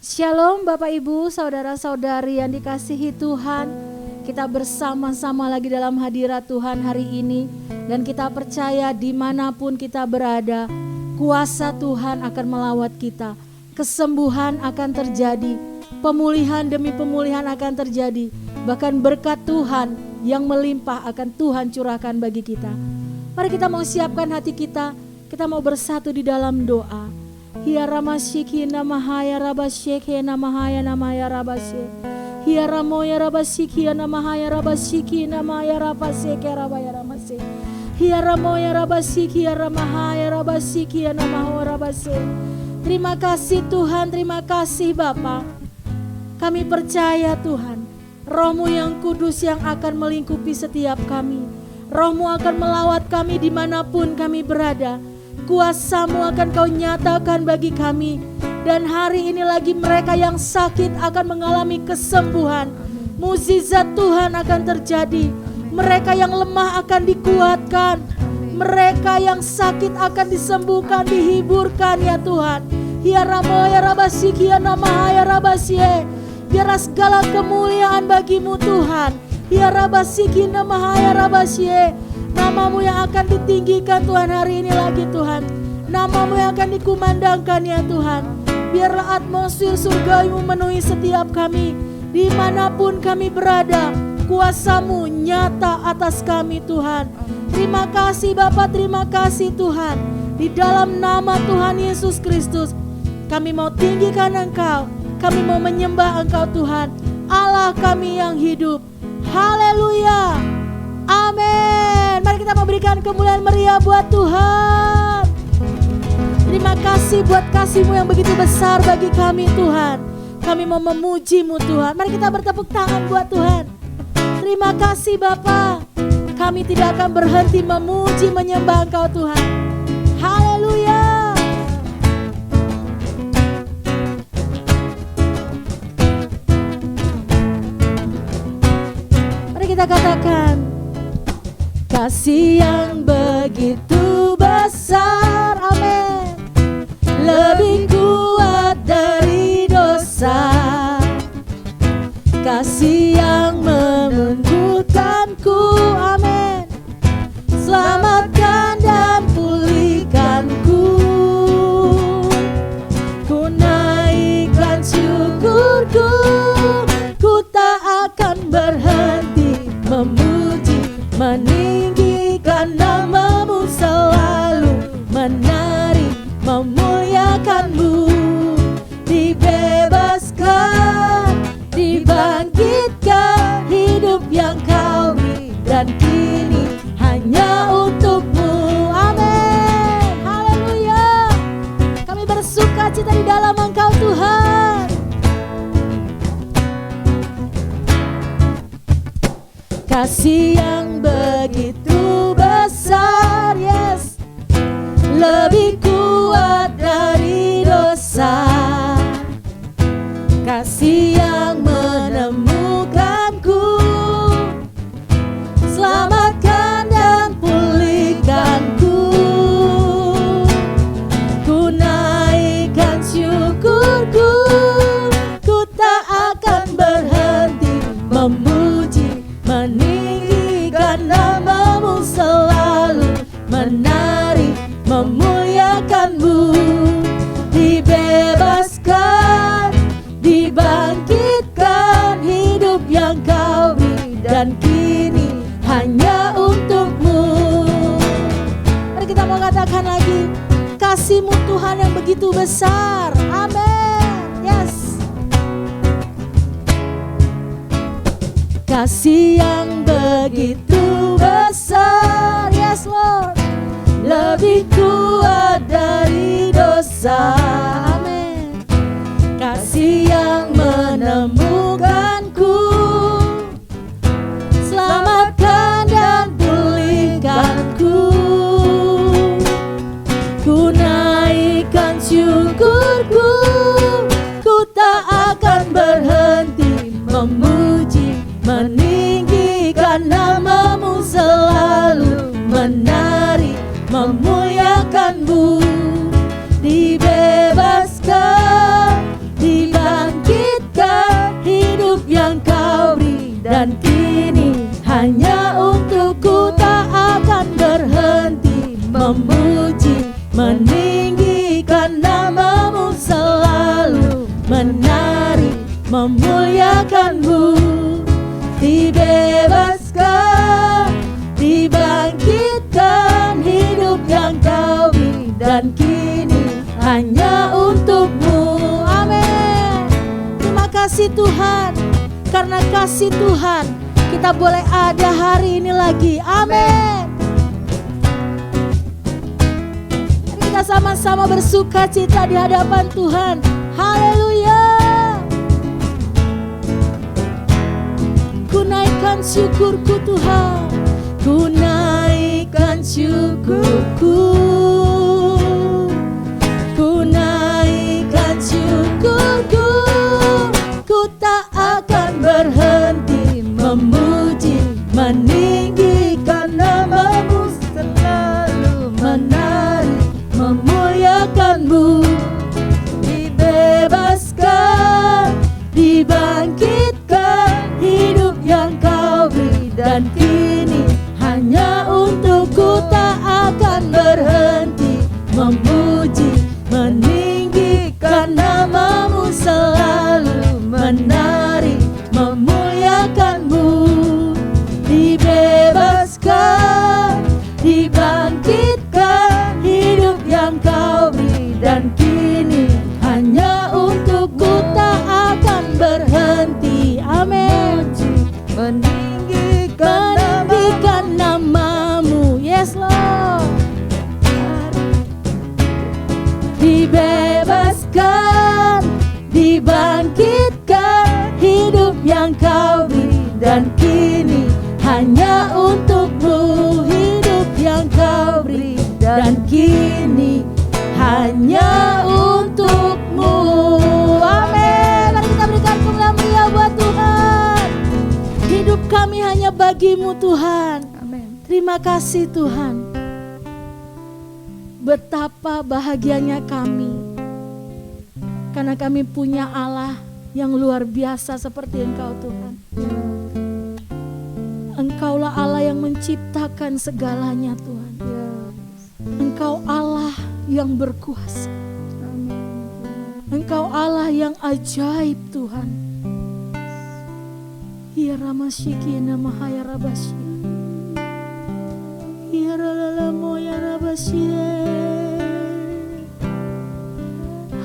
Shalom Bapak Ibu, saudara-saudari yang dikasihi Tuhan. Kita bersama-sama lagi dalam hadirat Tuhan hari ini. Dan kita percaya dimanapun kita berada, kuasa Tuhan akan melawat kita. Kesembuhan akan terjadi, pemulihan demi pemulihan akan terjadi. Bahkan berkat Tuhan yang melimpah akan Tuhan curahkan bagi kita. Mari kita mau siapkan hati kita mau bersatu di dalam doa. Hiya ramashiki namahaya rabashiki namahaya namaya rabashiki. Hiya ramoya rabashiki namahaya rabashiki namaya rabashiki rabaya ramase. Hiya ramoya rabashiki ramahaya rabashiki namahaya rabase. Terima kasih Tuhan, terima kasih Bapa. Kami percaya Tuhan, Roh-Mu yang kudus yang akan melingkupi setiap kami. Roh-Mu akan melawat kami dimanapun kami berada. Kuasa-Mu akan Kau nyatakan bagi kami. Dan hari ini lagi mereka yang sakit akan mengalami kesembuhan. Mukjizat Tuhan akan terjadi. Mereka yang lemah akan dikuatkan. Mereka yang sakit akan disembuhkan, dihiburkan ya Tuhan. Ya Ramo ya Rabasiki ya Namahaya Rabasie. Biarlah segala kemuliaan bagi-Mu Tuhan. Ya Rabasiki Namahaya Rabasie. Nama-Mu yang akan ditinggikan Tuhan hari ini lagi Tuhan. Nama-Mu yang akan dikumandangkan ya Tuhan. Biarlah atmosfer surga-Mu memenuhi setiap kami. Dimanapun kami berada, kuasa-Mu nyata atas kami Tuhan. Terima kasih Bapa, terima kasih Tuhan. Di dalam nama Tuhan Yesus Kristus, kami mau tinggikan Engkau. Kami mau menyembah Engkau Tuhan, Allah kami yang hidup. Haleluya. Amin. Mari kita memberikan kemuliaan meriah buat Tuhan. Terima kasih buat kasih-Mu yang begitu besar bagi kami Tuhan. Kami mau memuji-Mu Tuhan. Mari kita bertepuk tangan buat Tuhan. Terima kasih Bapa. Kami tidak akan berhenti memuji menyembah Engkau Tuhan. Haleluya. Mari kita katakan, kasih yang begitu besar, amin, lebih kuat dari dosa. Kasih yang menguatkanku, amin, selamatkan dan pulihkanku. Ku naikkan syukurku, ku tak akan berhenti memuji, meninggikan nama-Mu selalu, menari, memuliakan-Mu. Dibebaskan, dibangkitkan, hidup yang Kau beri dan kini hanya untuk-Mu. Amin. Haleluya. Kami bersuka cita di dalam Engkau Tuhan. Kasih yang begitu besar, yes, lebih kuat dari dosa. Kasih yang menemukanku, selamatkan dan pulihkanku. Ku naikkan syukurku, ku tak akan berhenti memuji, meninggikan nama-Mu selalu, menari, memuliakan-Mu. Dibebaskan, dibangkitkan, hidup yang Kau beri dan kini hanya untuk-Mu. Mari kita mau katakan lagi, kasih-Mu Tuhan yang begitu besar. Amin. Yes. Kasih yang begitu besar, yes Lord, lebih kuat dari dosa. Amin. Kasih yang menemukanku, selamatkan dan pulihkanku. Ku naikkan syukurku, ku tak akan berhenti memuji, meninggikan nama-Mu selalu, menari, memuliakan-Mu. Dibebaskan, kan namamu selalu menari memuliakanmu. Dibebaskan, dibangkitkan, hidup yang kau beri dan kini hanya untukmu. Amin. Terima kasih Tuhan, karena kasih Tuhan kita boleh ada hari ini lagi. Amin. Mari kita sama-sama bersuka cita di hadapan Tuhan. Haleluya. Ku naikkan syukurku Tuhan, ku naikkan syukurku, ku naikkan syukurku. Ku tak akan berhenti memuji, meninggikan namamu, selalu menari memuliakanmu. Dibebaskan, dibangkitkan, hidup yang kau beri dan kini hanya untukku. Tak akan berhenti memuji, meninggikan namamu, selalu menari memuliakanmu. Dibebaskan, dibangkitkan, hidup yang kau beri dan kini hanya untukku. Tak akan berhenti, amin, meninggikan namamu. Yes Lord. Dibebaskan, dibangkitkan, hidup yang kau beri dan kini hanya untukmu. Hidup yang kau beri dan kini hanya untukmu. Amin. Mari kita berikan pujian mulia buat Tuhan. Hidup kami hanya bagimu Tuhan. Amin. Terima kasih Tuhan. Betapa bahagianya kami, karena kami punya Allah yang luar biasa seperti Engkau Tuhan. Engkaulah Allah yang menciptakan segalanya Tuhan. Engkau Allah yang berkuasa. Engkau Allah yang ajaib Tuhan. Ya Ramashikina Mahaya Rabashia, Ya Ralalamo Ya Rabashia.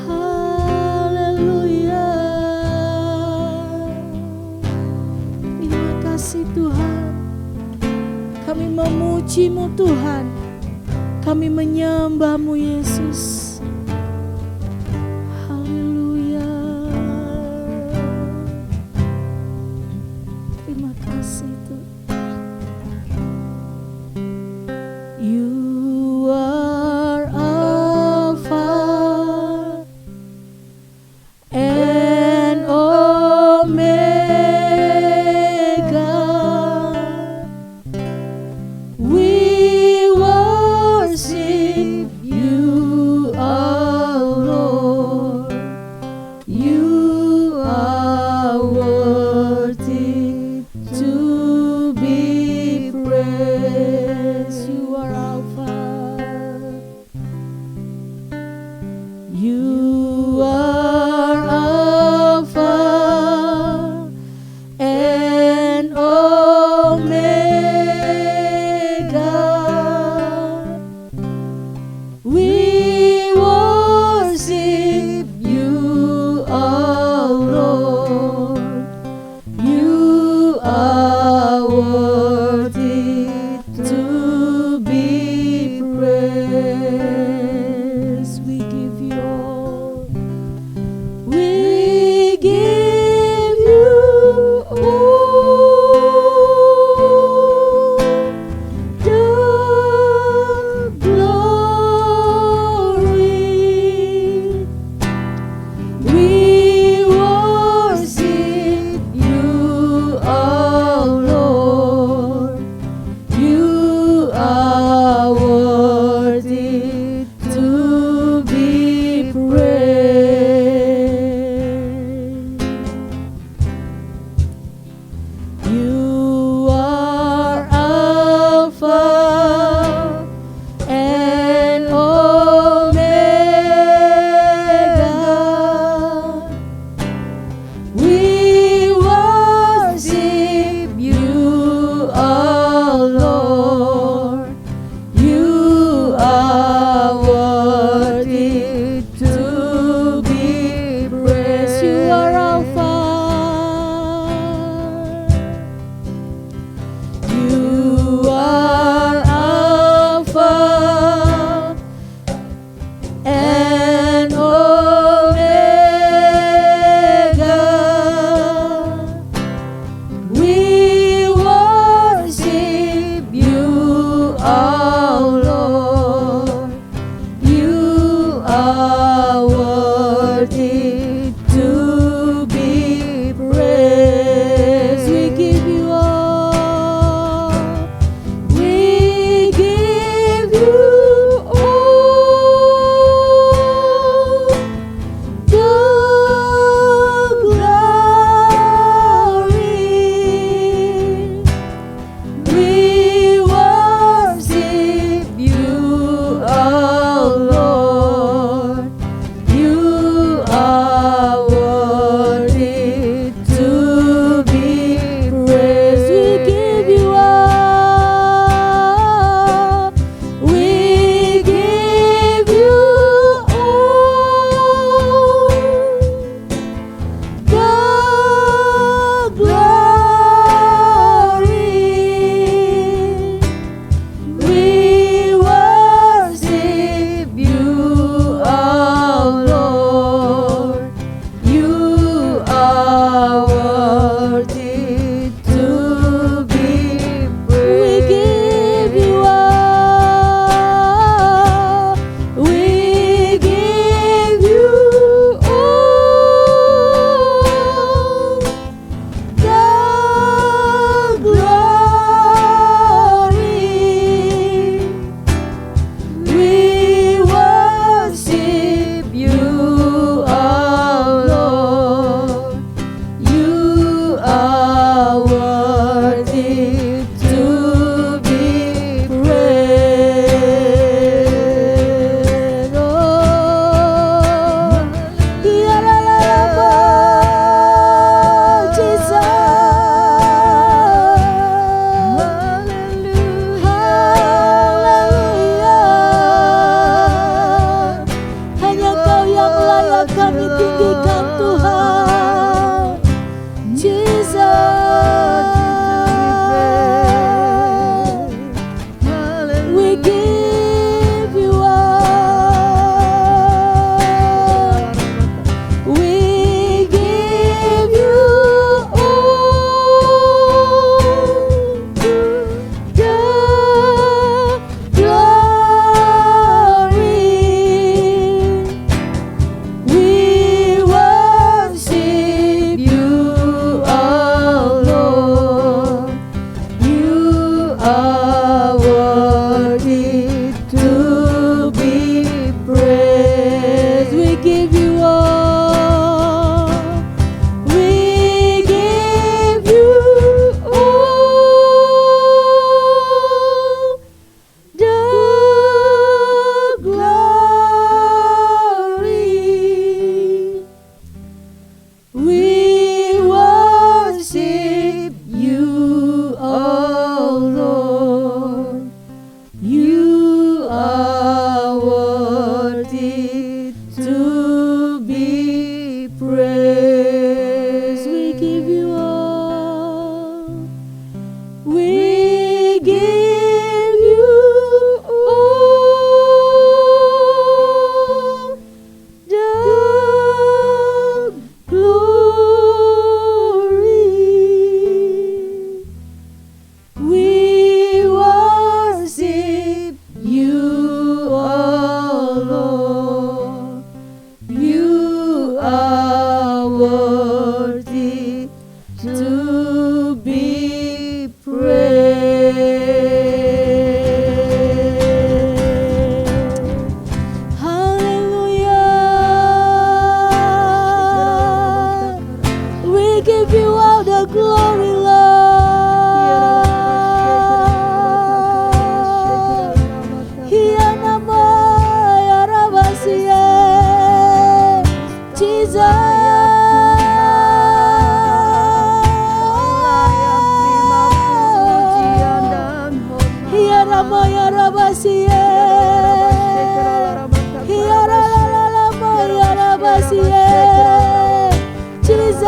Haleluya. Terima kasih Tuhan. Kami memuji-Mu Tuhan. Kami menyembah-Mu Yesus. Haleluya. Terima kasih Tuhan. You are Alpha and Omega. We worship you. are worthy to be praised. Hallelujah. We give you all the glory, Lord. Hiya nama ya Rabasiye, Jesus. Hiya nama ya Rabasiye, hiya nama ya Rabasiye, Jesus.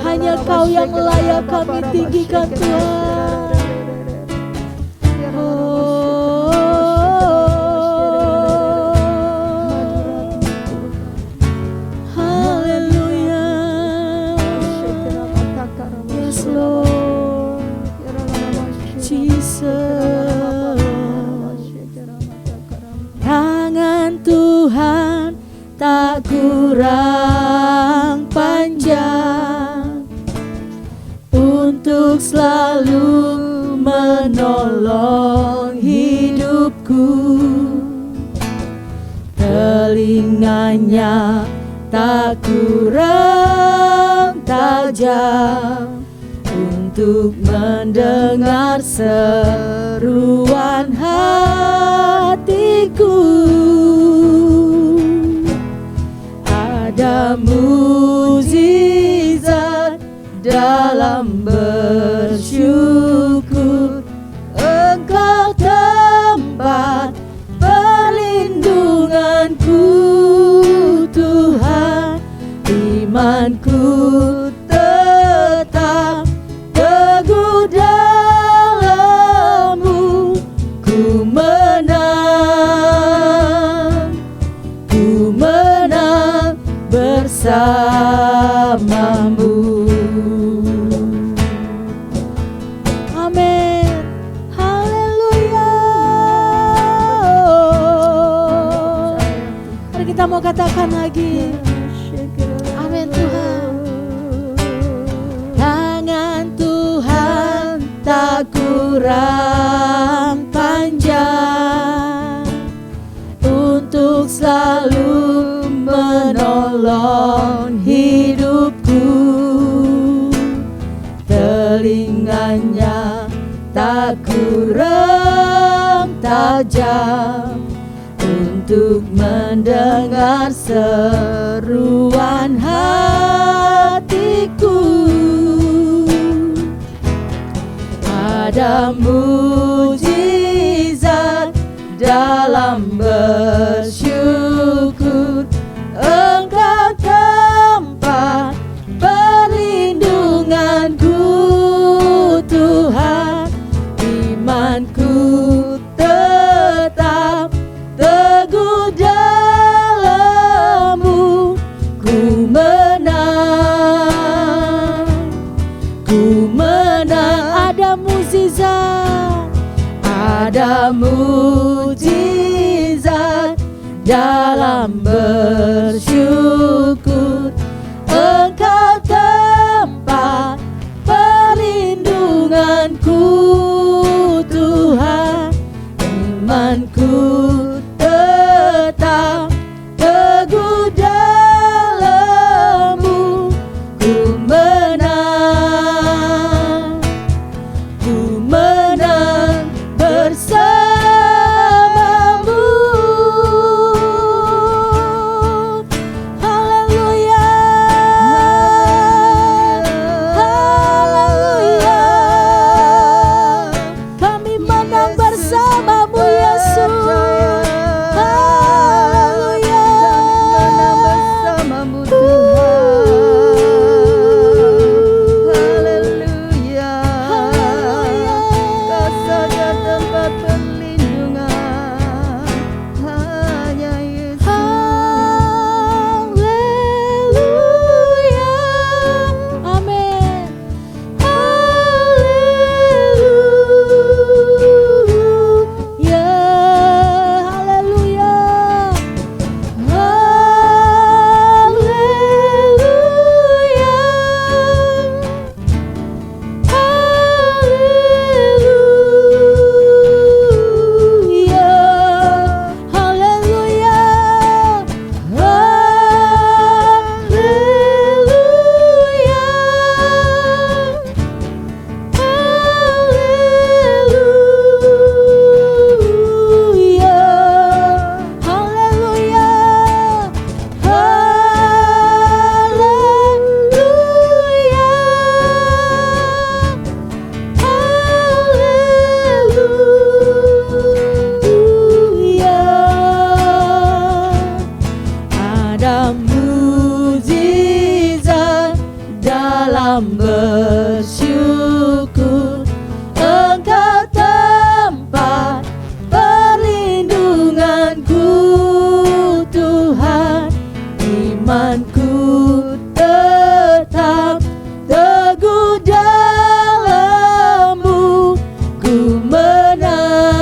Hanya Kau yang layak kami tinggikan, Tuhan. Haleluya. Yes Lord, Jesus. Tangan Tuhan tak kurang panjang untuk selalu menolong hidupku. Telinganya tak kurang tajam untuk mendengar seruan hatiku. Ada mukjizat dalam bersyukur. Engkau tempat perlindunganku, Tuhan. Imanku tetap teguh dalam-Mu. Ku menang bersamamu. Amin. Haleluya. Mari kita mau katakan lagi. Amin Tuhan. Tangan Tuhan tak kurang panjang untuk selalu menolong hidupku. Telinganya tak kurang tajam untuk mendengar seruan hatiku. Ada mukjizat dalam bersyukur. Engkau tempat perlindunganku, Tuhan. Imanku tetap teguh dalam-Mu. Ku menang, ku menang. Ada mukjizat, ada mukjizat dalam bersyukur. Engkau tempat perlindunganku, Tuhan. Imanku tetap teguh dalam-Mu. Ku menang bersamamu. Haleluya. Ada mukjizat dalam bersyukur. Engkau tempat perlindunganku Tuhan. Imanku tetap teguh dalam-Mu. Ku menang,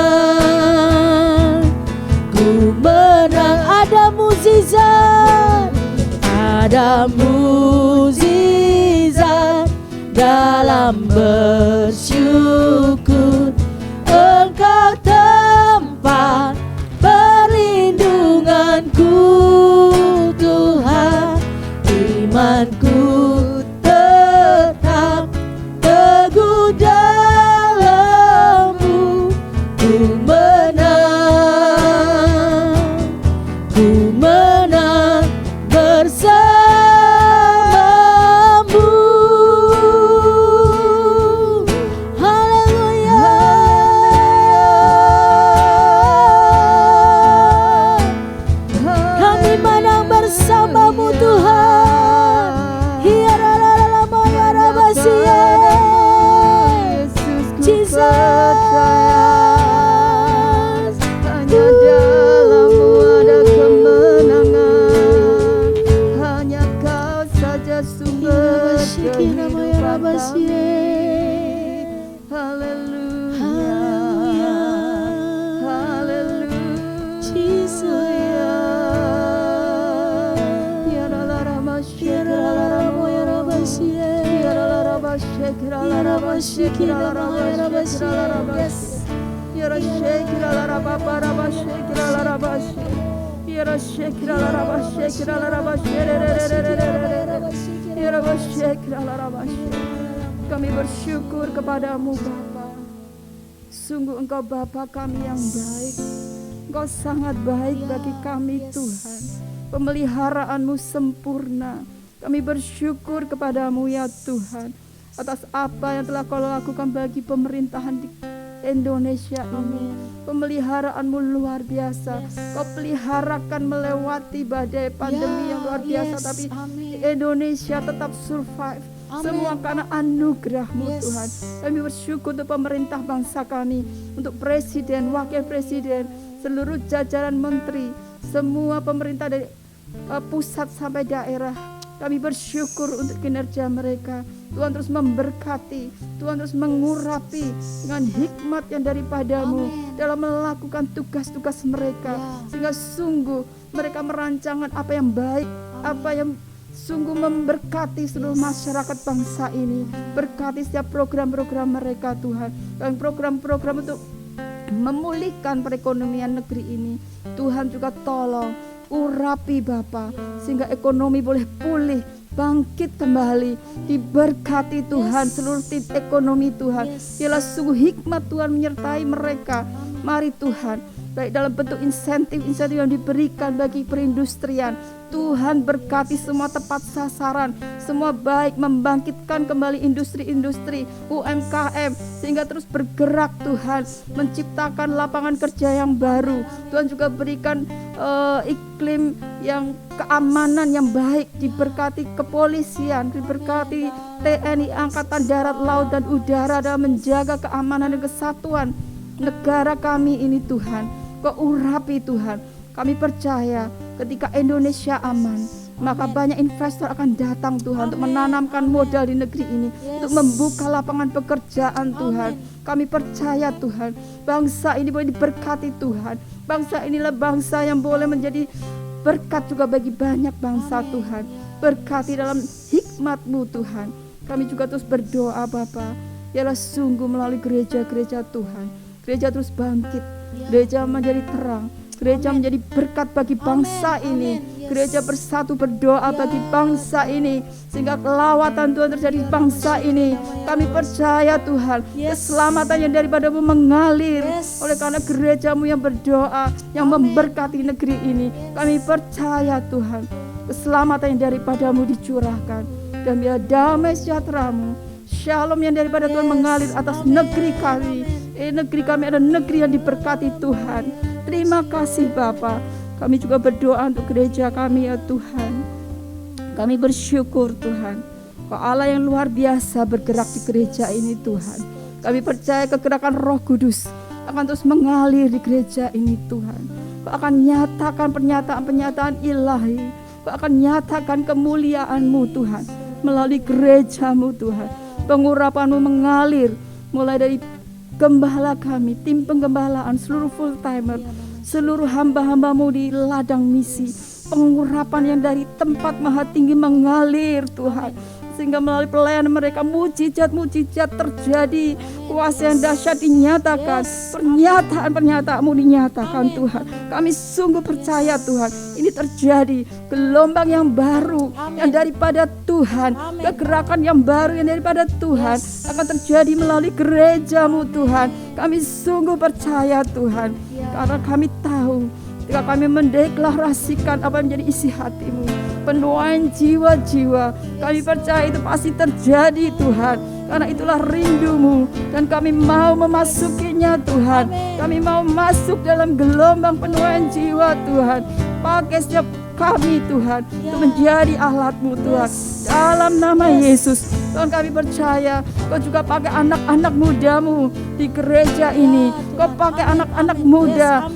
ku menang. Ada mukjizat, ada mukjizat dalam bersyukur. Engkau tempat perlindunganku Tuhan. Imanku tetap teguh dalam-Mu. Ku menang bersama-Mu. Haleluya. Kami menang bersama-Mu Tuhan. Jesus, hanya dalam-Mu ada kemenangan. Hanya Kau saja sumber kehidupan kami. Haleluya, haleluya, Jesus. Kami bersyukur kepadamu Bapa. Sungguh Engkau Bapa kami yang baik. Engkau sangat baik bagi kami Tuhan. Pemeliharaanmu sempurna. Kami bersyukur kepadamu ya Tuhan, atas apa yang telah Kau lakukan bagi pemerintahan di Indonesia ini. Pemeliharaanmu luar biasa. Kau peliharakan melewati badai pandemi yang luar biasa, tapi Indonesia tetap survive. Semua karena anugerah-Mu Tuhan. Kami bersyukur untuk pemerintah bangsa kami, untuk presiden, wakil presiden, seluruh jajaran menteri, semua pemerintah dari pusat sampai daerah. Kami bersyukur untuk kinerja mereka. Tuhan terus memberkati, Tuhan terus mengurapi dengan hikmat yang daripada-Mu dalam melakukan tugas-tugas mereka. Sehingga sungguh mereka merancangkan apa yang baik, apa yang sungguh memberkati seluruh masyarakat bangsa ini. Berkati setiap program-program mereka Tuhan, dan program-program untuk memulihkan perekonomian negeri ini. Tuhan juga tolong urapi Bapa, sehingga ekonomi boleh pulih, bangkit kembali. Diberkati Tuhan seluruh titik ekonomi Tuhan. Ialah sungguh hikmat Tuhan menyertai mereka. Mari Tuhan, baik dalam bentuk insentif-insentif yang diberikan bagi perindustrian, Tuhan berkati semua tepat sasaran, semua baik, membangkitkan kembali industri-industri UMKM sehingga terus bergerak Tuhan, menciptakan lapangan kerja yang baru. Tuhan juga berikan iklim yang keamanan yang baik, diberkati kepolisian, diberkati TNI, Angkatan Darat, Laut dan Udara dalam menjaga keamanan dan kesatuan negara kami ini Tuhan. Kau urapi Tuhan. Kami percaya ketika Indonesia aman, maka banyak investor akan datang Tuhan untuk menanamkan modal di negeri ini, untuk membuka lapangan pekerjaan Tuhan. Kami percaya Tuhan, bangsa ini boleh diberkati Tuhan. Bangsa inilah bangsa yang boleh menjadi berkat juga bagi banyak bangsa Tuhan. Berkati dalam hikmat-Mu Tuhan. Kami juga terus berdoa Bapa, ialah sungguh melalui gereja-gereja Tuhan, gereja terus bangkit, gereja menjadi terang, gereja menjadi berkat bagi bangsa ini. Gereja bersatu berdoa bagi bangsa ini, sehingga kelawatan Tuhan terjadi di bangsa ini. Kami percaya Tuhan, keselamatan yang daripada-Mu mengalir oleh karena gereja-Mu yang berdoa, yang memberkati negeri ini. Kami percaya Tuhan, keselamatan yang daripada-Mu dicurahkan, dan biar damai sejahtera-Mu, shalom yang daripada Tuhan mengalir atas negeri kami. Negeri kami adalah negeri yang diberkati Tuhan. Terima kasih Bapa. Kami juga berdoa untuk gereja kami ya Tuhan. Kami bersyukur Tuhan, Kau Allah yang luar biasa bergerak di gereja ini Tuhan. Kami percaya kegerakan Roh Kudus akan terus mengalir di gereja ini Tuhan. Kau akan nyatakan pernyataan-pernyataan ilahi. Kau akan nyatakan kemuliaan-Mu Tuhan melalui gereja-Mu Tuhan. Pengurapan-Mu mengalir mulai dari gembala kami, tim penggembalaan, seluruh full timer, seluruh hamba-hamba-Mu di ladang misi. Pengurapan yang dari tempat maha tinggi mengalir Tuhan, sehingga melalui pelayanan mereka mujizat-mujizat terjadi, kuasa yang dahsyat dinyatakan, pernyataan-pernyataan-Mu dinyatakan Tuhan. Kami sungguh percaya Tuhan, ini terjadi gelombang yang baru yang daripada Tuhan, kegerakan yang baru yang daripada Tuhan akan terjadi melalui gereja-Mu Tuhan. Kami sungguh percaya Tuhan, karena kami tahu ketika kami mendeklarasikan apa yang menjadi isi hati-Mu, penuaian jiwa-jiwa, kami percaya itu pasti terjadi Tuhan, karena itulah rindu-Mu, dan kami mau memasukinya Tuhan. Kami mau masuk dalam gelombang penuaian jiwa Tuhan. Pakai setiap kami Tuhan untuk menjadi alat-Mu Tuhan, dalam nama Yesus. Tuhan, kami percaya Kau juga pakai anak-anak muda-Mu di gereja ini. Kau pakai anak-anak muda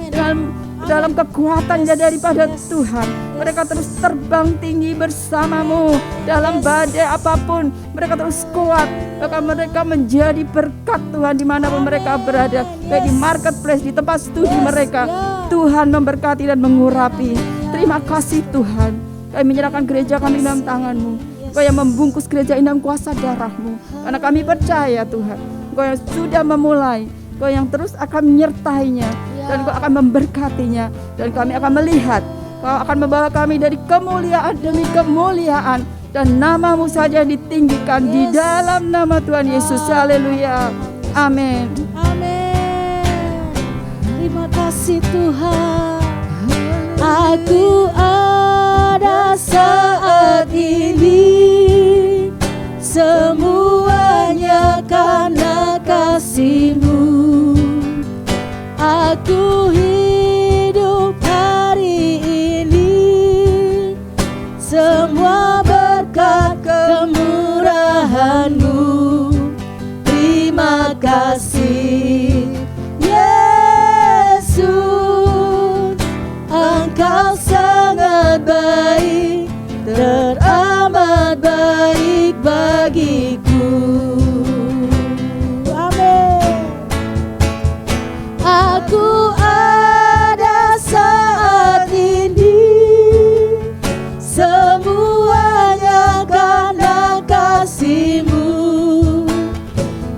dalam kekuatan daripada Tuhan. Mereka terus terbang tinggi bersama-Mu dalam badai apapun. Mereka terus kuat, bahkan mereka menjadi berkat Tuhan dimanapun mereka berada, baik di marketplace, di tempat studi mereka. Tuhan memberkati dan mengurapi. Terima kasih Tuhan. Kami menyerahkan gereja kami dalam tangan-Mu. Kau yang membungkus gereja ini dalam kuasa darah-Mu, karena kami percaya Tuhan, Kau yang sudah memulai, Kau yang terus akan menyertainya, dan Kau akan memberkatinya. Dan kami akan melihat Kau akan membawa kami dari kemuliaan demi kemuliaan, dan nama-Mu saja ditinggikan di dalam nama Tuhan Yesus. Haleluya. Amin. Amin. Terima kasih Tuhan. Aku ada saat ini, semuanya karena kasih-Mu. Aku hidup hari ini, semua berkat kemurahan-Mu. Terima kasih Yesus, Engkau sangat baik, teramat baik bagiku. Amin. Aku ada saat ini, semuanya karena kasih-Mu.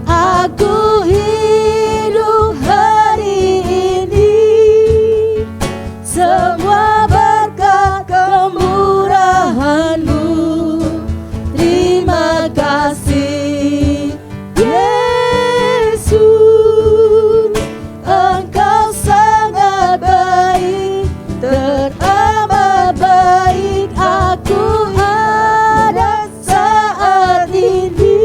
Aku hidup hari ini, semua berkat kemurahan-Mu. Terima kasih Yesus, Engkau sangat baik, teramat baik. Aku ada saat ini,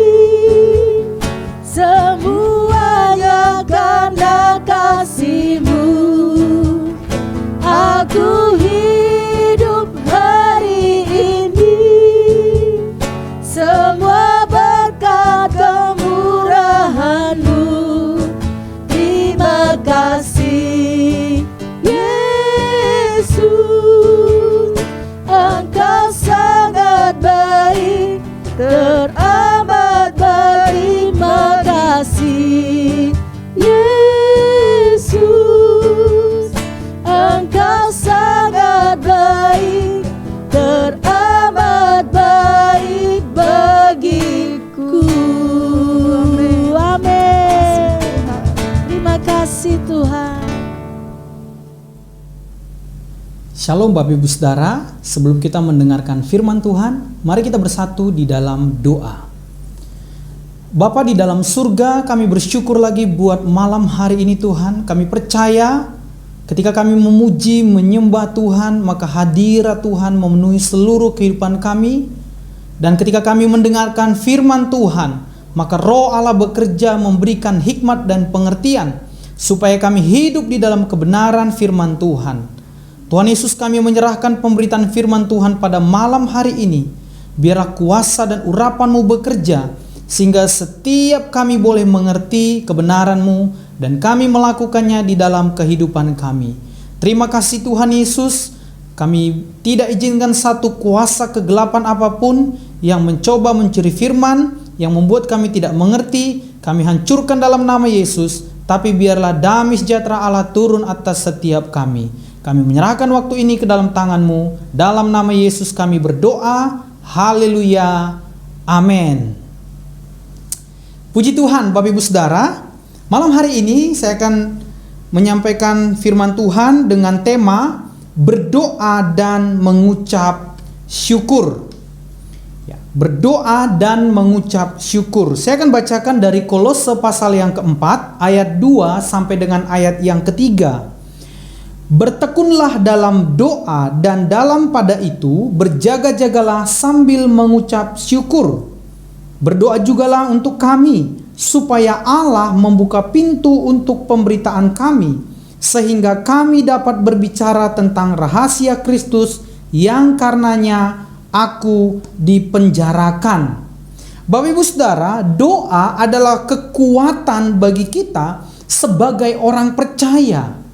semuanya karena kasih-Mu. Aku hidup hari ini, semua berkat kemurahan-Mu. Terima kasih Yesus, Engkau sangat baik, teramat baik. Terima kasih Yesus, Engkau sangat baik, teramat baik bagiku. Amin. Terima kasih Tuhan. Shalom Bapak Ibu Saudara, sebelum kita mendengarkan firman Tuhan, mari kita bersatu di dalam doa. Bapa di dalam surga, kami bersyukur lagi buat malam hari ini Tuhan. Kami percaya ketika kami memuji, menyembah Tuhan, maka hadirat Tuhan memenuhi seluruh kehidupan kami. Dan ketika kami mendengarkan firman Tuhan, maka Roh Allah bekerja memberikan hikmat dan pengertian, supaya kami hidup di dalam kebenaran firman Tuhan. Tuhan Yesus, kami menyerahkan pemberitaan firman Tuhan pada malam hari ini. Biarlah kuasa dan urapan-Mu bekerja, sehingga setiap kami boleh mengerti kebenaran-Mu dan kami melakukannya di dalam kehidupan kami. Terima kasih Tuhan Yesus. Kami tidak izinkan satu kuasa kegelapan apapun yang mencoba mencuri firman, yang membuat kami tidak mengerti. Kami hancurkan dalam nama Yesus. Tapi biarlah damai sejahtera Allah turun atas setiap kami. Kami menyerahkan waktu ini ke dalam tangan-Mu. Dalam nama Yesus kami berdoa. Haleluya. Amin. Puji Tuhan, Bapak Ibu Saudara. Malam hari ini saya akan menyampaikan firman Tuhan dengan tema berdoa dan mengucap syukur. Ya, berdoa dan mengucap syukur. Saya akan bacakan dari Kolose pasal yang keempat, ayat 2 sampai dengan ayat yang ketiga. Bertekunlah dalam doa dan dalam pada itu berjaga-jagalah sambil mengucap syukur. Berdoa jugalah untuk kami supaya Allah membuka pintu untuk pemberitaan kami, sehingga kami dapat berbicara tentang rahasia Kristus yang karenanya aku dipenjarakan. Bapak Ibu Saudara, doa adalah kekuatan bagi kita sebagai orang percaya.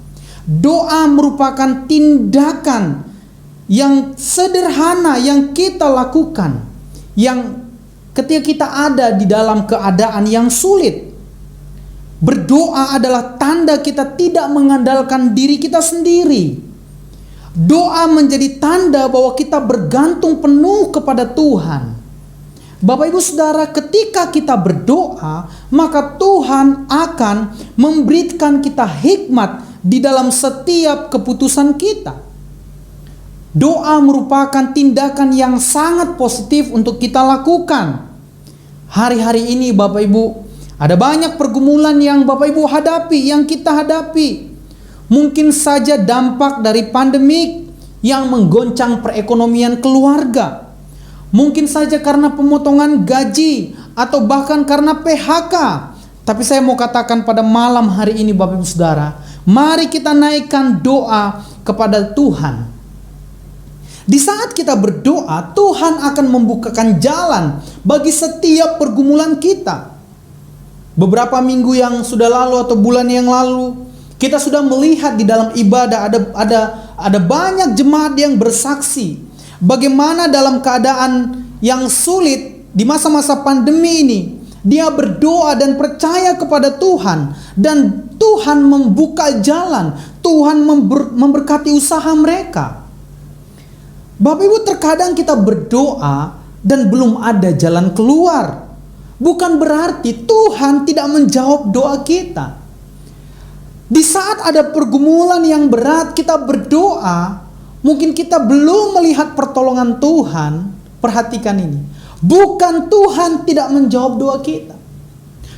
Doa merupakan tindakan yang sederhana yang kita lakukan, yang ketika kita ada di dalam keadaan yang sulit. Berdoa adalah tanda kita tidak mengandalkan diri kita sendiri. Doa menjadi tanda bahwa kita bergantung penuh kepada Tuhan. Bapak Ibu Saudara, ketika kita berdoa, maka Tuhan akan memberikan kita hikmat di dalam setiap keputusan kita. Doa merupakan tindakan yang sangat positif untuk kita lakukan. Hari-hari ini Bapak Ibu, ada banyak pergumulan yang Bapak Ibu hadapi, yang kita hadapi. Mungkin saja dampak dari pandemik yang menggoncang perekonomian keluarga. Mungkin saja karena pemotongan gaji atau bahkan karena PHK. Tapi saya mau katakan pada malam hari ini Bapak Ibu Saudara, mari kita naikkan doa kepada Tuhan. Di saat kita berdoa, Tuhan akan membukakan jalan bagi setiap pergumulan kita. Beberapa minggu yang sudah lalu atau bulan yang lalu, kita sudah melihat di dalam ibadah ada banyak jemaat yang bersaksi bagaimana dalam keadaan yang sulit di masa-masa pandemi ini, dia berdoa dan percaya kepada Tuhan, dan Tuhan membuka jalan, Tuhan memberkati usaha mereka. Bapak Ibu, terkadang kita berdoa dan belum ada jalan keluar. Bukan berarti Tuhan tidak menjawab doa kita. Di saat ada pergumulan yang berat, kita berdoa, mungkin kita belum melihat pertolongan Tuhan. Perhatikan ini. Bukan Tuhan tidak menjawab doa kita.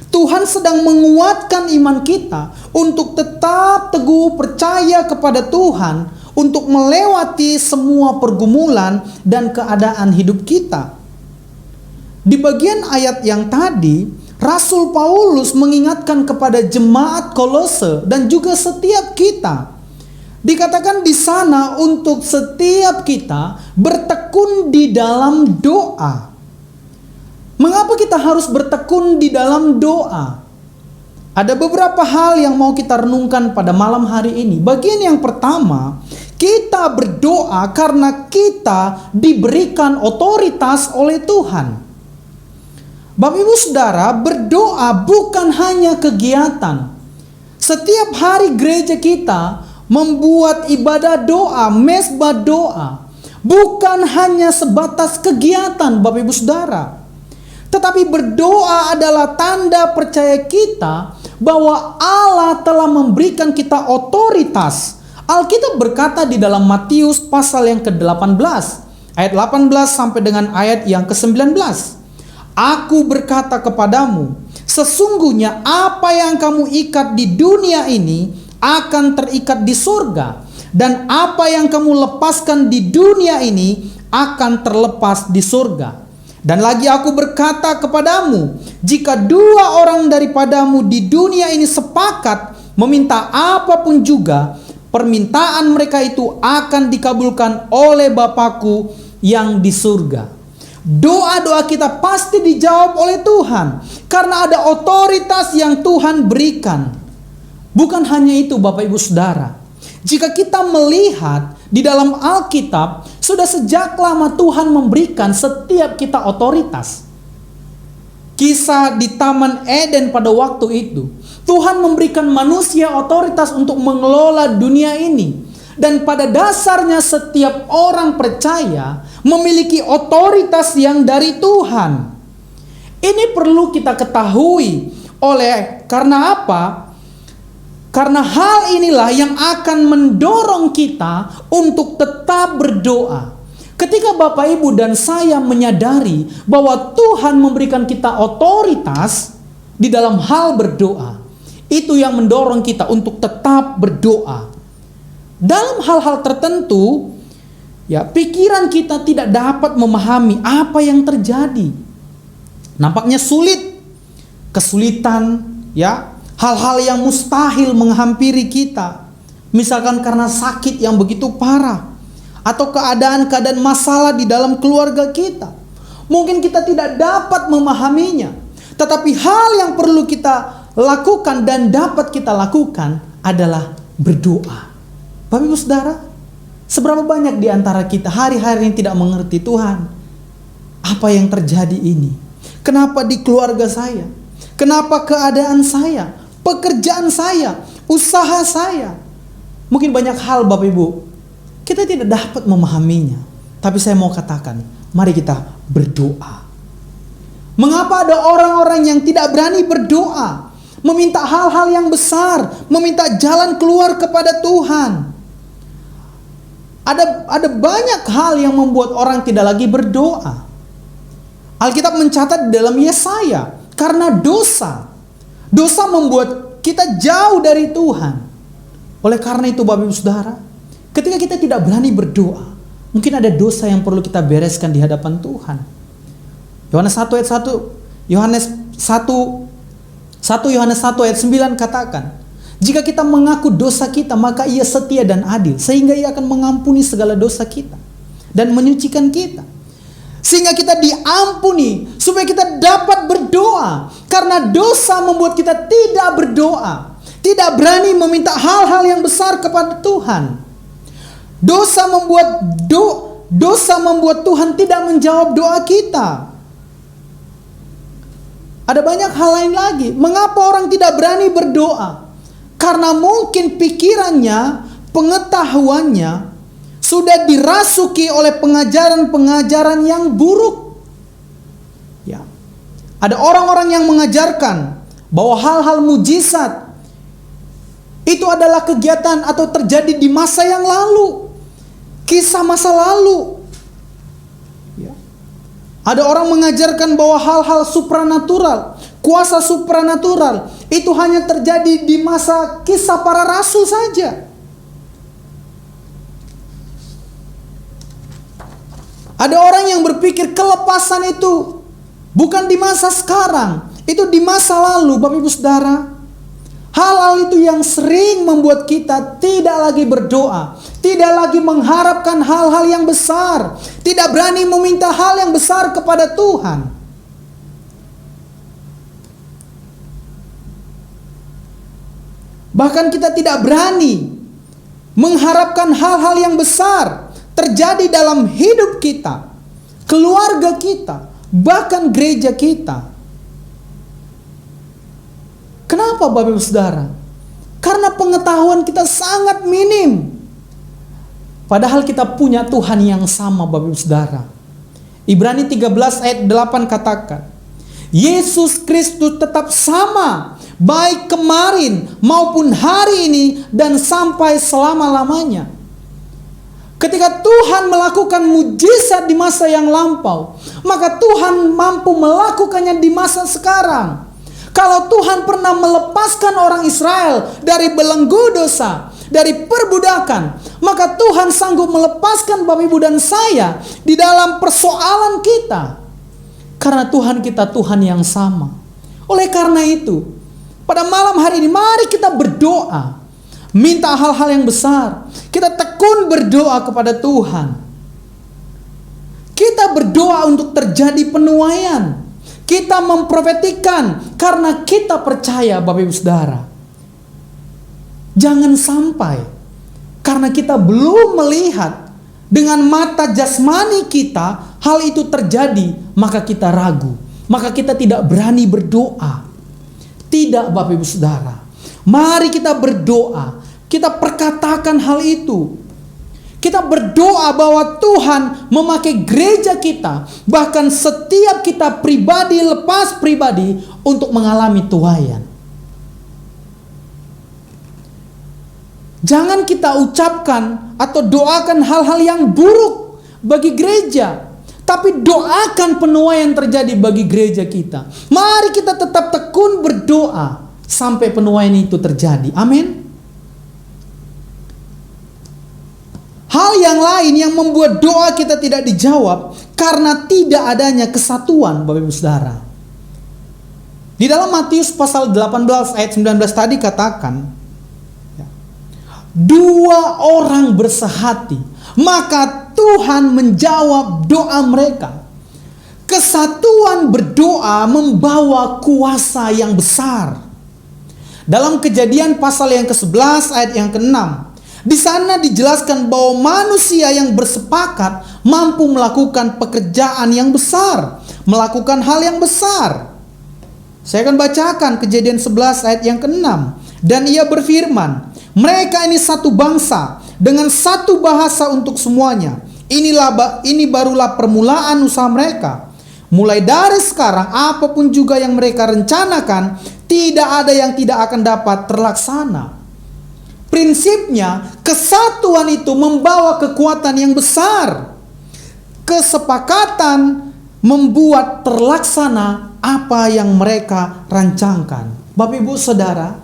Tuhan sedang menguatkan iman kita untuk tetap teguh percaya kepada Tuhan, untuk melewati semua pergumulan dan keadaan hidup kita. Di bagian ayat yang tadi, Rasul Paulus mengingatkan kepada jemaat Kolose dan juga setiap kita. Dikatakan di sana untuk setiap kita bertekun di dalam doa. Mengapa kita harus bertekun di dalam doa? Ada beberapa hal yang mau kita renungkan pada malam hari ini. Bagian yang pertama, kita berdoa karena kita diberikan otoritas oleh Tuhan. Bapak Ibu Saudara, berdoa bukan hanya kegiatan. Setiap hari gereja kita membuat ibadah doa, mezbah doa. Bukan hanya sebatas kegiatan Bapak Ibu Saudara. Tetapi berdoa adalah tanda percaya kita bahwa Allah telah memberikan kita otoritas. Alkitab berkata di dalam Matius pasal yang ke-18, ayat 18 sampai dengan ayat yang ke-19. Aku berkata kepadamu, sesungguhnya apa yang kamu ikat di dunia ini akan terikat di surga, dan apa yang kamu lepaskan di dunia ini akan terlepas di surga. Dan lagi aku berkata kepadamu, jika dua orang daripadamu di dunia ini sepakat meminta apapun juga permintaan mereka itu akan dikabulkan oleh Bapakku yang di surga. Doa-doa kita pasti dijawab oleh Tuhan, karena ada otoritas yang Tuhan berikan. Bukan hanya itu Bapak Ibu Saudara, jika kita melihat di dalam Alkitab, sudah sejak lama Tuhan memberikan setiap kita otoritas. Kisah di Taman Eden pada waktu itu, Tuhan memberikan manusia otoritas untuk mengelola dunia ini. Dan pada dasarnya setiap orang percaya memiliki otoritas yang dari Tuhan. Ini perlu kita ketahui. Karena apa? Karena hal inilah yang akan mendorong kita untuk tetap berdoa. Ketika Bapak Ibu dan saya menyadari bahwa Tuhan memberikan kita otoritas di dalam hal berdoa, itu yang mendorong kita untuk tetap berdoa. Dalam hal-hal tertentu, ya, pikiran kita tidak dapat memahami apa yang terjadi. Nampaknya sulit, kesulitan, ya, hal-hal yang mustahil menghampiri kita. Misalkan karena sakit yang begitu parah, atau keadaan-keadaan masalah di dalam keluarga kita. Mungkin kita tidak dapat memahaminya, tetapi hal yang perlu kita lakukan dan dapat kita lakukan adalah berdoa. Bapak Ibu Saudara, seberapa banyak di antara kita hari-hari ini tidak mengerti Tuhan, apa yang terjadi ini? Kenapa di keluarga saya? Kenapa keadaan saya? Pekerjaan saya? Usaha saya? Mungkin banyak hal Bapak Ibu, kita tidak dapat memahaminya. Tapi saya mau katakan, mari kita berdoa. Mengapa ada orang-orang yang tidak berani berdoa? Meminta hal-hal yang besar, meminta jalan keluar kepada Tuhan. Ada banyak hal yang membuat orang tidak lagi berdoa. Alkitab mencatat di dalam Yesaya, karena dosa membuat kita jauh dari Tuhan. Oleh karena itu Bapak Ibu Saudara, ketika kita tidak berani berdoa, mungkin ada dosa yang perlu kita bereskan di hadapan Tuhan. Yohanes 1 ayat 9 katakan, jika kita mengaku dosa kita, maka Ia setia dan adil, sehingga Ia akan mengampuni segala dosa kita dan menyucikan kita. Sehingga kita diampuni, supaya kita dapat berdoa. Karena dosa membuat kita tidak berdoa, tidak berani meminta hal-hal yang besar kepada Tuhan. Dosa membuat Tuhan tidak menjawab doa kita. Ada banyak hal lain lagi. Mengapa orang tidak berani berdoa? Karena mungkin pikirannya, pengetahuannya sudah dirasuki oleh pengajaran-pengajaran yang buruk. Ya. Ada orang-orang yang mengajarkan bahwa hal-hal mujizat itu adalah kegiatan atau terjadi di masa yang lalu. Kisah masa lalu. Ya. Ada orang mengajarkan bahwa hal-hal supranatural, kuasa supranatural itu hanya terjadi di masa kisah para rasul saja. Ada orang yang berpikir kelepasan itu bukan di masa sekarang, itu di masa lalu. Bapak Ibu Saudara, hal-hal itu yang sering membuat kita tidak lagi berdoa, tidak lagi mengharapkan hal-hal yang besar, tidak berani meminta hal yang besar kepada Tuhan. Bahkan kita tidak berani mengharapkan hal-hal yang besar terjadi dalam hidup kita, keluarga kita, bahkan gereja kita. Kenapa Bapak Ibu Saudara? Karena pengetahuan kita sangat minim. Padahal kita punya Tuhan yang sama Bapak Ibu Saudara. Ibrani 13 ayat 8 katakan, Yesus Kristus tetap sama, baik kemarin maupun hari ini dan sampai selama-lamanya. Ketika Tuhan melakukan mujizat di masa yang lampau, maka Tuhan mampu melakukannya di masa sekarang. Kalau Tuhan pernah melepaskan orang Israel dari belenggu dosa, dari perbudakan, maka Tuhan sanggup melepaskan Bapak Ibu dan saya di dalam persoalan kita. Karena Tuhan kita Tuhan yang sama. Oleh karena itu, pada malam hari ini mari kita berdoa. minta hal-hal yang besar. Kita tekun berdoa kepada Tuhan. Kita berdoa untuk terjadi penuaian. Kita memprofetikan karena kita percaya, Bapak Ibu Saudara. Jangan sampai karena kita belum melihat dengan mata jasmani kita hal itu terjadi, maka kita ragu, maka kita tidak berani berdoa. Tidak, Bapak Ibu Saudara. Mari kita berdoa, kita perkatakan hal itu. Kita berdoa bahwa Tuhan memakai gereja kita, bahkan setiap kita pribadi lepas pribadi untuk mengalami tuaian. Jangan kita ucapkan atau doakan hal-hal yang buruk bagi gereja, tapi doakan penuaian terjadi bagi gereja kita. Mari kita tetap tekun berdoa sampai penuaian itu terjadi. Amin. Hal yang lain yang membuat doa kita tidak dijawab karena tidak adanya kesatuan, Bapak Ibu Saudara. Di dalam Matius pasal 18 ayat 19 tadi katakan, dua orang bersehati, maka Tuhan menjawab doa mereka. Kesatuan berdoa membawa kuasa yang besar. Dalam Kejadian pasal yang ke-11 ayat yang ke-6, di sana dijelaskan bahwa manusia yang bersepakat mampu melakukan pekerjaan yang besar, melakukan hal yang besar. Saya akan bacakan Kejadian 11 ayat yang ke-6. Dan ia berfirman, mereka ini satu bangsa dengan satu bahasa untuk semuanya. Ini barulah permulaan usaha mereka. Mulai dari sekarang apapun juga yang mereka rencanakan, tidak ada yang tidak akan dapat terlaksana. Prinsipnya, kesatuan itu membawa kekuatan yang besar. Kesepakatan membuat terlaksana apa yang mereka rancangkan. Bapak Ibu Saudara,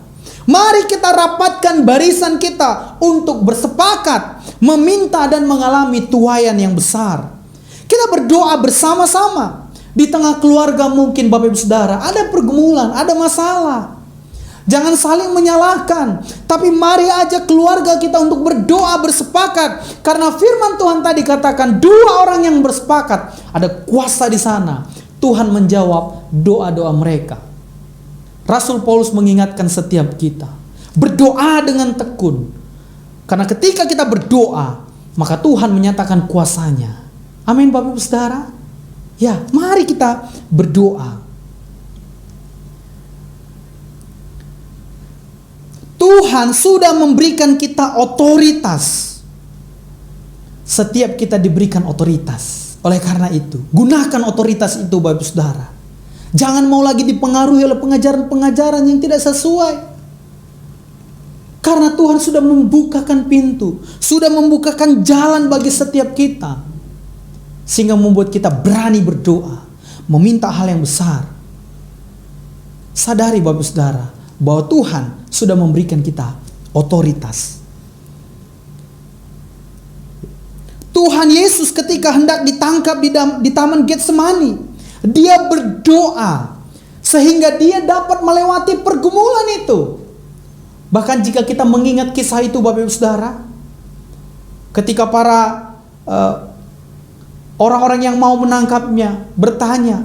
mari kita rapatkan barisan kita untuk bersepakat, meminta dan mengalami tuaian yang besar. Kita berdoa bersama-sama. Di tengah keluarga mungkin Bapak Ibu Saudara ada pergumulan, ada masalah. Jangan saling menyalahkan, tapi mari ajak keluarga kita untuk berdoa bersepakat. Karena firman Tuhan tadi katakan dua orang yang bersepakat, ada kuasa di sana. Tuhan menjawab doa-doa mereka. Rasul Paulus mengingatkan setiap kita, berdoa dengan tekun. Karena ketika kita berdoa, maka Tuhan menyatakan kuasanya. Amin Bapak Ibu Saudara. Ya, mari kita berdoa. Tuhan sudah memberikan kita otoritas. Setiap kita diberikan otoritas. Oleh karena itu, gunakan otoritas itu Bapak Ibu Saudara. Jangan mau lagi dipengaruhi oleh pengajaran-pengajaran yang tidak sesuai. Karena Tuhan sudah membukakan pintu, sudah membukakan jalan bagi setiap kita. Sehingga membuat kita berani berdoa, meminta hal yang besar. Sadari Bapak Ibu Saudara, bahwa Tuhan sudah memberikan kita otoritas. Tuhan Yesus ketika hendak ditangkap di Taman Getsemani, dia berdoa sehingga dia dapat melewati pergumulan itu. Bahkan jika kita mengingat kisah itu Bapak Ibu Saudara, ketika para orang-orang yang mau menangkapnya bertanya,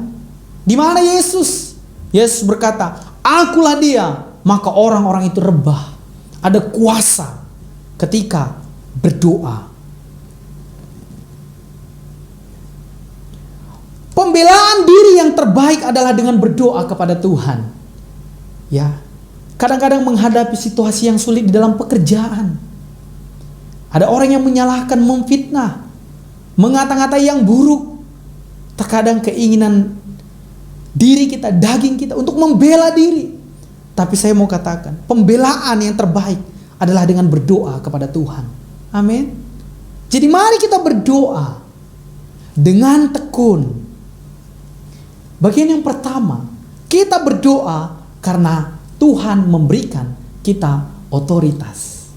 "Di mana Yesus?" Yesus berkata, "Akulah dia." Maka orang-orang itu rebah. Ada kuasa ketika berdoa. Pembelaan diri yang terbaik adalah dengan berdoa kepada Tuhan. Ya, kadang-kadang menghadapi situasi yang sulit di dalam pekerjaan. Ada orang yang menyalahkan, memfitnah, mengata-ngatai yang buruk. Terkadang keinginan diri kita, daging kita untuk membela diri. Tapi saya mau katakan, pembelaan yang terbaik adalah dengan berdoa kepada Tuhan. Amin. Jadi mari kita berdoa dengan tekun. Bagian yang pertama, kita berdoa karena Tuhan memberikan kita otoritas.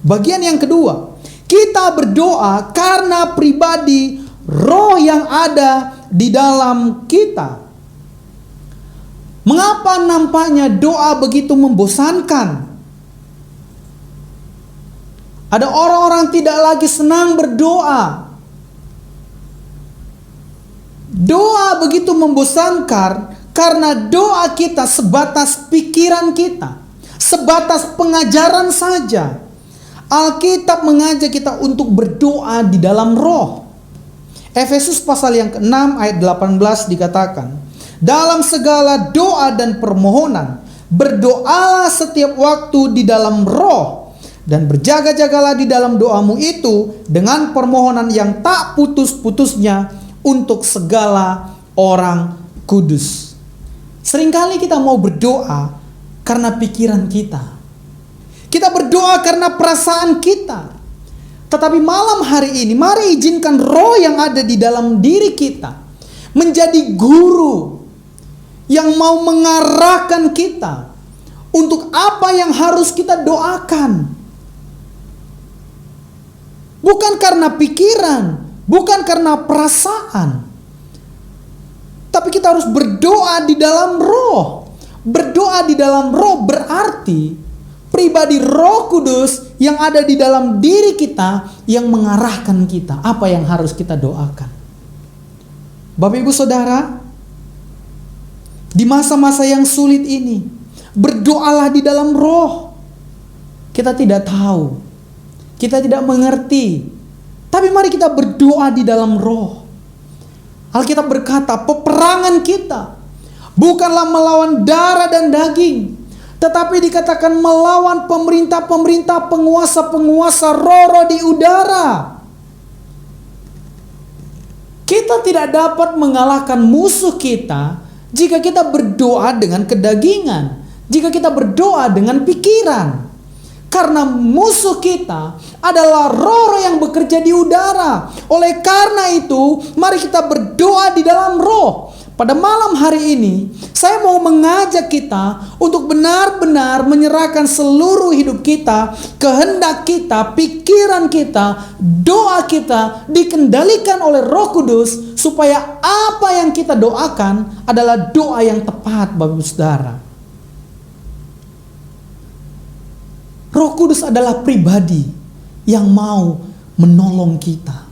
Bagian yang kedua, kita berdoa karena pribadi roh yang ada di dalam kita. Mengapa nampaknya doa begitu membosankan? Ada orang-orang tidak lagi senang berdoa. Doa begitu membosankan karena doa kita sebatas pikiran kita, sebatas pengajaran saja. Alkitab mengajak kita untuk berdoa di dalam roh. Efesus pasal yang ke-6 ayat 18 dikatakan, dalam segala doa dan permohonan, berdoalah setiap waktu di dalam roh, dan berjaga-jagalah di dalam doamu itu dengan permohonan yang tak putus-putusnya untuk segala orang kudus. Seringkali kita mau berdoa karena pikiran kita. Kita berdoa karena perasaan kita. Tetapi malam hari ini, mari izinkan roh yang ada di dalam diri kita menjadi guru yang mau mengarahkan kita untuk apa yang harus kita doakan. Bukan karena pikiran, bukan karena perasaan. Tapi kita harus berdoa di dalam roh. Berdoa di dalam roh berarti pribadi Roh Kudus yang ada di dalam diri kita yang mengarahkan kita apa yang harus kita doakan. Bapak Ibu Saudara, di masa-masa yang sulit ini, berdoalah di dalam roh. Kita tidak tahu, kita tidak mengerti, tapi mari kita berdoa di dalam roh. Alkitab berkata, peperangan kita bukanlah melawan darah dan daging, tetapi dikatakan melawan pemerintah-pemerintah, penguasa-penguasa roh-roh di udara. Kita tidak dapat mengalahkan musuh kita jika kita berdoa dengan kedagingan, jika kita berdoa dengan pikiran. Karena musuh kita adalah roh-roh yang bekerja di udara. Oleh karena itu, mari kita berdoa di dalam roh. Pada malam hari ini, saya mau mengajak kita untuk benar-benar menyerahkan seluruh hidup kita, kehendak kita, pikiran kita, doa kita dikendalikan oleh Roh Kudus supaya apa yang kita doakan adalah doa yang tepat, Bapak Ibu Saudara. Roh Kudus adalah pribadi yang mau menolong kita.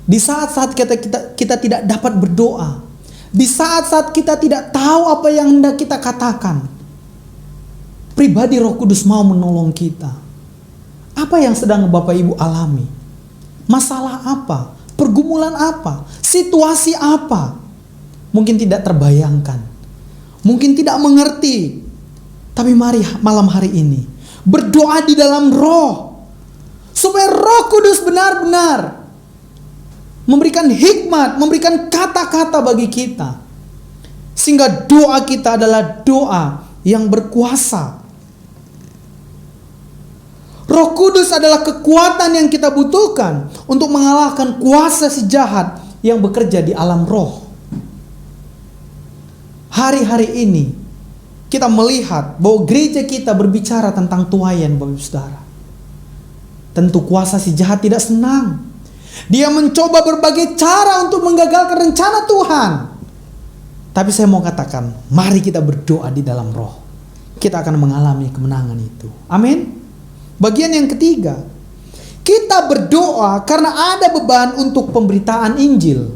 Di saat-saat kita tidak dapat berdoa, di saat-saat kita tidak tahu apa yang hendak kita katakan, pribadi Roh Kudus mau menolong kita. Apa yang sedang Bapak Ibu alami? Masalah apa? Pergumulan apa? Situasi apa? Mungkin tidak terbayangkan, mungkin tidak mengerti. Tapi mari malam hari ini berdoa di dalam roh, supaya Roh Kudus benar-benar memberikan hikmat, memberikan kata-kata bagi kita, sehingga doa kita adalah doa yang berkuasa. Roh Kudus adalah kekuatan yang kita butuhkan untuk mengalahkan kuasa si jahat yang bekerja di alam roh. Hari-hari ini kita melihat bahwa gereja kita berbicara tentang tuaian, Bapak Ibu Saudara. Tentu kuasa si jahat tidak senang. Dia mencoba berbagai cara untuk menggagalkan rencana Tuhan. Tapi saya mau katakan, mari kita berdoa di dalam roh. Kita akan mengalami kemenangan itu. Amin. Bagian yang ketiga, kita berdoa karena ada beban untuk pemberitaan Injil.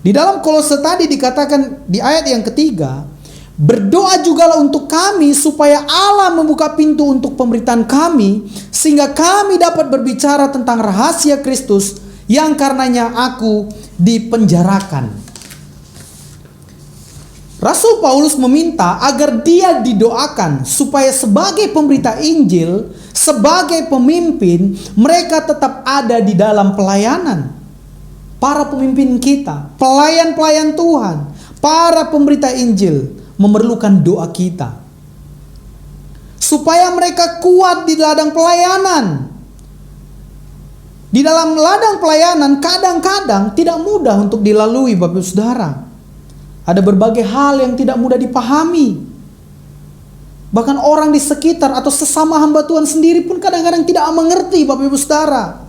Di dalam Kolose tadi dikatakan di ayat yang ketiga, berdoa jugalah untuk kami supaya Allah membuka pintu untuk pemberitaan kami, sehingga kami dapat berbicara tentang rahasia Kristus yang karenanya aku dipenjarakan. Rasul Paulus meminta agar dia didoakan supaya sebagai pemberita Injil, sebagai pemimpin, mereka tetap ada di dalam pelayanan. Para pemimpin kita, pelayan-pelayan Tuhan, para pemberita Injil memerlukan doa kita supaya mereka kuat di ladang pelayanan. Di dalam ladang pelayanan kadang-kadang tidak mudah untuk dilalui, Bapak Ibu Saudara. Ada berbagai hal yang tidak mudah dipahami. Bahkan orang di sekitar atau sesama hamba Tuhan sendiri pun kadang-kadang tidak mengerti, Bapak Ibu Saudara.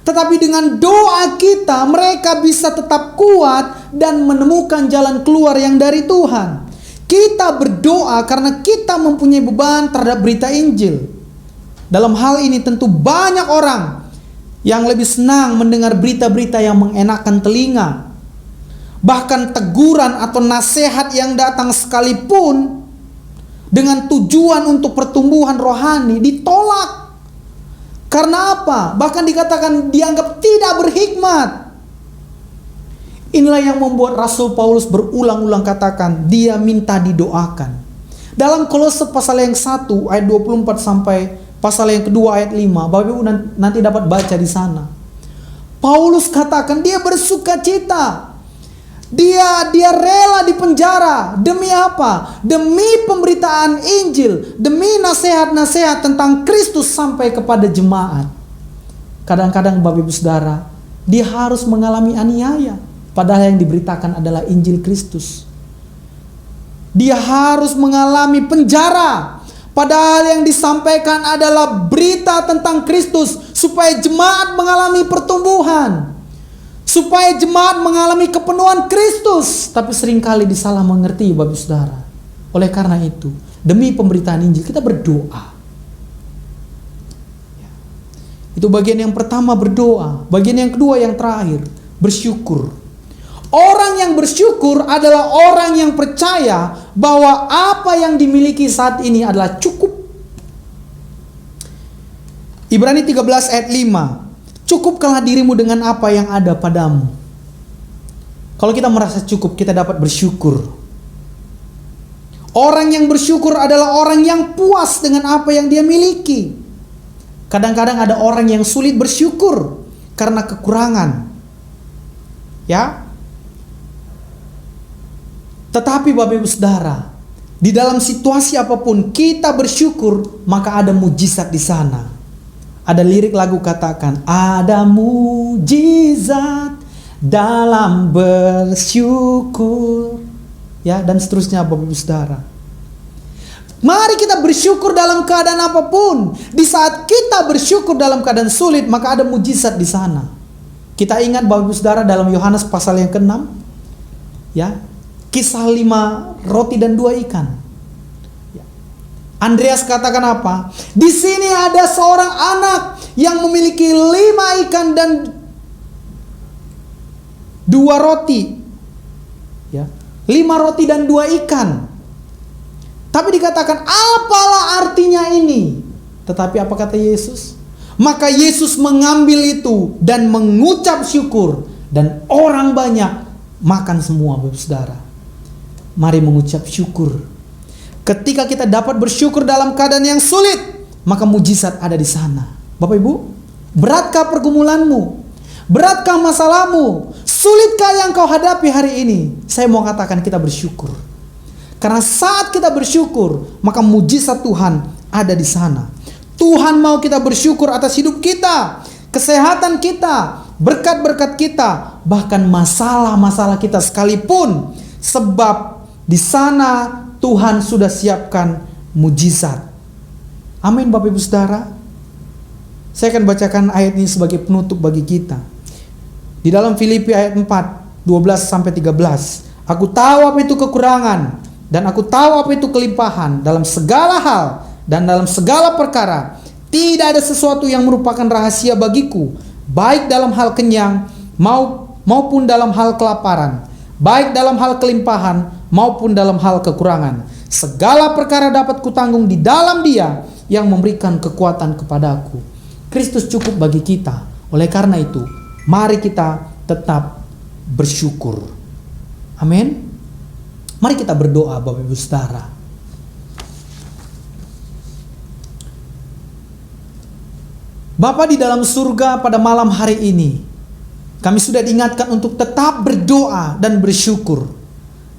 Tetapi dengan doa kita, mereka bisa tetap kuat dan menemukan jalan keluar yang dari Tuhan. Kita berdoa karena kita mempunyai beban terhadap berita Injil. Dalam hal ini tentu banyak orang yang lebih senang mendengar berita-berita yang mengenakan telinga. Bahkan teguran atau nasihat yang datang sekalipun dengan tujuan untuk pertumbuhan rohani ditolak. Karena apa? Bahkan dikatakan dianggap tidak berhikmat. Inilah yang membuat Rasul Paulus berulang-ulang katakan dia minta didoakan. Dalam Kolose pasal yang 1 ayat 24 sampai pasal yang kedua ayat 5, Bapak Ibu nanti dapat baca di sana. Paulus katakan dia bersuka cita. Dia rela di penjara. Demi apa? Demi pemberitaan Injil, demi nasihat-nasihat tentang Kristus sampai kepada jemaat. Kadang-kadang Bapak Ibu Saudara, dia harus mengalami aniaya, padahal yang diberitakan adalah Injil Kristus. Dia harus mengalami penjara, padahal yang disampaikan adalah berita tentang Kristus, supaya jemaat mengalami pertumbuhan, supaya jemaat mengalami kepenuhan Kristus. Tapi seringkali disalah mengerti Bapak Ibu Saudara. Oleh karena itu, demi pemberitaan Injil kita berdoa. Itu bagian yang pertama, berdoa. Bagian yang kedua, yang terakhir, bersyukur. Orang yang bersyukur adalah orang yang percaya bahwa apa yang dimiliki saat ini adalah cukup. Ibrani 13 ayat 5. Cukupkanlah dirimu dengan apa yang ada padamu. Kalau kita merasa cukup, kita dapat bersyukur. Orang yang bersyukur adalah orang yang puas dengan apa yang dia miliki. Kadang-kadang ada orang yang sulit bersyukur karena kekurangan. Ya. Tetapi Bapak Ibu Saudara, di dalam situasi apapun kita bersyukur, maka ada mujizat di sana. Ada lirik lagu katakan, ada mujizat dalam bersyukur. Ya, dan seterusnya Bapak Ibu Saudara. Mari kita bersyukur dalam keadaan apapun. Di saat kita bersyukur dalam keadaan sulit, maka ada mujizat di sana. Kita ingat Bapak Ibu Saudara dalam Yohanes pasal yang ke-6. Ya, kisah 5 roti dan 2 ikan. Andreas katakan apa? Di sini ada seorang anak yang memiliki 5 ikan dan 2 roti. Ya, 5 roti dan 2 ikan. Tapi dikatakan, apalah artinya ini? Tetapi apa kata Yesus? Maka Yesus mengambil itu dan mengucap syukur, dan orang banyak makan semua, Bapak Saudara. Mari mengucap syukur. Ketika kita dapat bersyukur dalam keadaan yang sulit, maka mujizat ada di sana. Bapak Ibu, beratkah pergumulanmu? Beratkah masalahmu? Sulitkah yang kau hadapi hari ini? Saya mau katakan kita bersyukur. Karena saat kita bersyukur, maka mujizat Tuhan ada di sana. Tuhan mau kita bersyukur atas hidup kita, kesehatan kita, berkat-berkat kita, bahkan masalah-masalah kita sekalipun. Sebab di sana Tuhan sudah siapkan mujizat. Amin Bapak Ibu Saudara. Saya akan bacakan ayat ini sebagai penutup bagi kita. Di dalam Filipi ayat 4, 12-13. Aku tahu apa itu kekurangan, dan aku tahu apa itu kelimpahan dalam segala hal dan dalam segala perkara. Tidak ada sesuatu yang merupakan rahasia bagiku, baik dalam hal kenyang maupun dalam hal kelaparan, baik dalam hal kelimpahan maupun dalam hal kekurangan. Segala perkara dapat kutanggung di dalam Dia yang memberikan kekuatan kepadaku. Kristus cukup bagi kita. Oleh karena itu, mari kita tetap bersyukur. Amin. Mari kita berdoa Bapak Ibu Saudara. Bapa di dalam surga, pada malam hari ini kami sudah diingatkan untuk tetap berdoa dan bersyukur.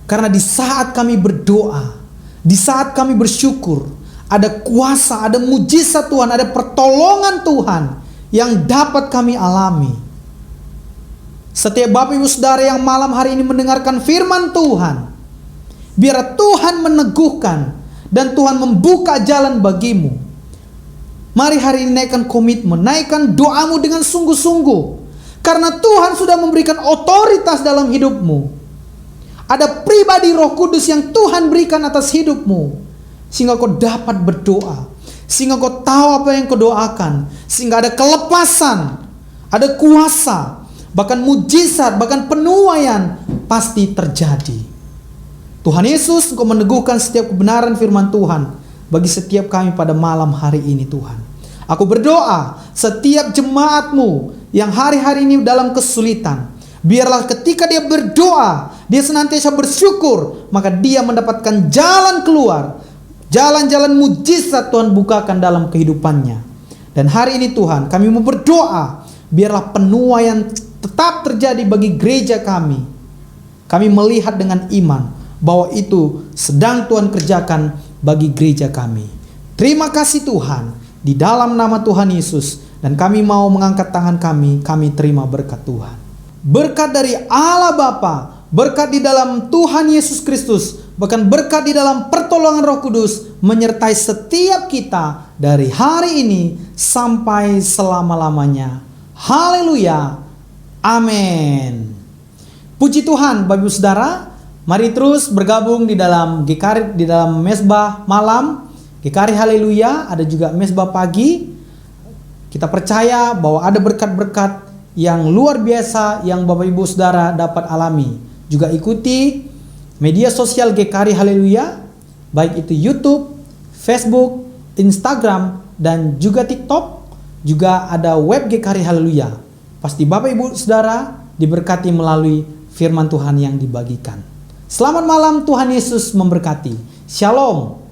Karena di saat kami berdoa, di saat kami bersyukur, ada kuasa, ada mujizat Tuhan, ada pertolongan Tuhan yang dapat kami alami. Setiap Bapak Ibu Saudara yang malam hari ini mendengarkan firman Tuhan, biar Tuhan meneguhkan dan Tuhan membuka jalan bagimu. Mari hari ini naikkan komitmen, naikkan doamu dengan sungguh-sungguh. Karena Tuhan sudah memberikan otoritas dalam hidupmu. Ada pribadi Roh Kudus yang Tuhan berikan atas hidupmu, sehingga kau dapat berdoa. Sehingga kau tahu apa yang kau doakan. Sehingga ada kelepasan, ada kuasa, bahkan mujizat, bahkan penuaian pasti terjadi. Tuhan Yesus, Engkau meneguhkan setiap kebenaran firman Tuhan bagi setiap kami pada malam hari ini Tuhan. Aku berdoa setiap jemaat-Mu yang hari-hari ini dalam kesulitan, biarlah ketika dia berdoa, dia senantiasa bersyukur, maka dia mendapatkan jalan keluar. Jalan-jalan mujizat Tuhan bukakan dalam kehidupannya. Dan hari ini Tuhan, kami mau berdoa, biarlah penuaian tetap terjadi bagi gereja kami. Kami melihat dengan iman bahwa itu sedang Tuhan kerjakan bagi gereja kami. Terima kasih Tuhan, di dalam nama Tuhan Yesus. Dan kami mau mengangkat tangan kami terima berkat Tuhan. Berkat dari Allah Bapa, berkat di dalam Tuhan Yesus Kristus, bahkan berkat di dalam pertolongan Roh Kudus menyertai setiap kita dari hari ini sampai selama-lamanya. Haleluya. Amin. Puji Tuhan, Bapak Ibu Saudara, mari terus bergabung di dalam GKRI, di dalam mesbah malam, GKRI Haleluya, ada juga mesbah pagi. Kita percaya bahwa ada berkat-berkat yang luar biasa yang Bapak Ibu Saudara dapat alami. Juga ikuti media sosial GKRI Haleluya, baik itu YouTube, Facebook, Instagram, dan juga TikTok. Juga ada web GKRI Haleluya. Pasti Bapak Ibu Saudara diberkati melalui firman Tuhan yang dibagikan. Selamat malam, Tuhan Yesus memberkati. Shalom.